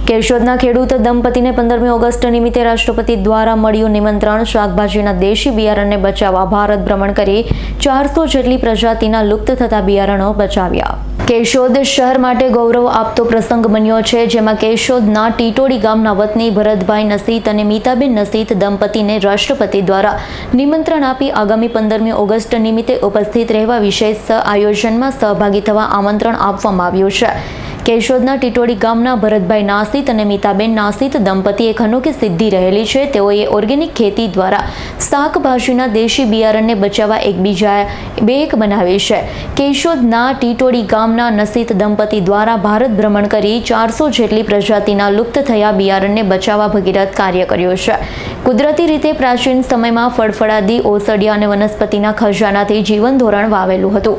કેશોદના ખેડૂત દંપતીને 15મી ઓગસ્ટ નિમિત્તે રાષ્ટ્રપતિ દ્વારા મળ્યું નિમંત્રણ. શાકભાજીના દેશી બિયારણને બચાવવા ભારત ભ્રમણ કરી 400 જેટલી પ્રજાતિના લુપ્ત થતા બિયારણો બચાવ્યા. કેશોદ શહેર માટે ગૌરવ આપતો પ્રસંગ બન્યો છે, જેમાં કેશોદના ટીટોડી ગામના વતની ભરતભાઈ નસીત અને મીતાબેન નસીત દંપતીને રાષ્ટ્રપતિ દ્વારા નિમંત્રણ આપી આગામી 15મી ઓગસ્ટ નિમિત્તે ઉપસ્થિત રહેવા વિશેષ આયોજનમાં સહભાગી થવા આમંત્રણ આપવામાં આવ્યું છે. કેશોદના ટીટોડી ગામના ભરતભાઈ નાસીત અને મીતાબેન નાસીત દંપતી એક અનોખી સિદ્ધિ રહેલી છે. તેઓએ ઓર્ગેનિક ખેતી દ્વારા શાકભાજીના દેશી બિયારણને બચાવવા એકબીજા બેક બનાવી છે. કેશોદના ટીટોડી ગામના નસીત દંપતી દ્વારા ભારત ભ્રમણ કરી 400 જેટલી પ્રજાતિના લુપ્ત થયા બિયારણને બચાવવા ભગીરથ કાર્ય કર્યું છે. કુદરતી રીતે પ્રાચીન સમયમાં ફળફળાદી, ઓસડિયા અને વનસ્પતિના ખજાનાથી જીવન ધોરણ વાવેલું હતું.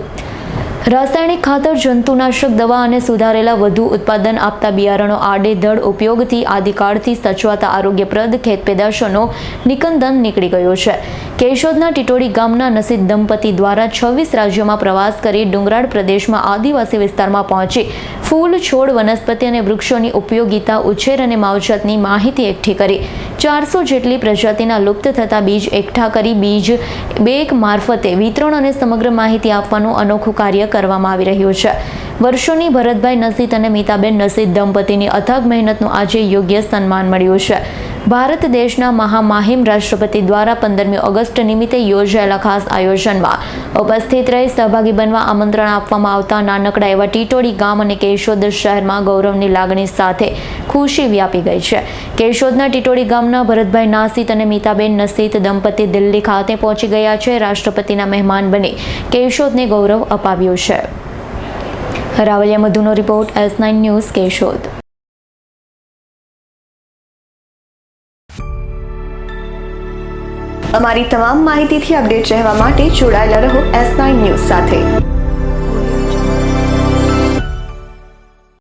રાસાયણિક ખાતર, જંતુનાશક દવા અને સુધારેલા વધુ ઉત્પાદન આપતા બિયારણો આડેધડ ઉપયોગથી આદિકાળથી સચવાતા આરોગ્યપ્રદ ખેત પેદાશોનો નિકંદન નીકળી ગયો છે. કેશોદના ટીટોડી ગામના નસીબ દંપતી દ્વારા 26 રાજ્યોમાં પ્રવાસ કરી ડુંગરાળ પ્રદેશમાં આદિવાસી વિસ્તારમાં પહોંચી ફૂલ, છોડ, વનસ્પતિ અને વૃક્ષોની ઉપયોગિતા, ઉછેર અને માવજતની માહિતી એકઠી કરી 400 જેટલી પ્રજાતિના લુપ્ત થતા બીજ એકઠા કરી બીજ બેક મારફતે વિતરણ અને સમગ્ર માહિતી આપવાનું અનોખું કાર્ય કરવામાં આવી રહ્યું છે. વર્ષોની ભરતભાઈ નસીત અને મીતાબેન નસીત દંપતીની અથાગ મહેનતનું આજે યોગ્ય સન્માન મળ્યું છે. ભારત દેશના મહામહિમ રાષ્ટ્રપતિ દ્વારા 15મી ઓગસ્ટ નિમિત્તે યોજાયેલા ખાસ આયોજનમાં ઉપસ્થિત રહી સહભાગી બનવા આમંત્રણ આપવામાં આવતા નાનકડા એવા ટીટોડી ગામ અને કેશોદ શહેરમાં ગૌરવની લાગણી સાથે ખુશી વ્યાપી ગઈ છે. કેશોદના ટીટોડી ગામના ભરતભાઈ નાસીત અને મીતાબેન નસીત દંપતી દિલ્હી ખાતે પહોંચી ગયા છે. રાષ્ટ્રપતિના મહેમાન બની કેશોદને ગૌરવ અપાવ્યું છે. રાવલિયા મધુનો રિપોર્ટ, S9 ન્યૂઝ, કેશોદ. અમારી તમામ માહિતીથી અપડેટ રહેવા માટે જોડાયેલા રહો S9 ન્યૂઝ સાથે.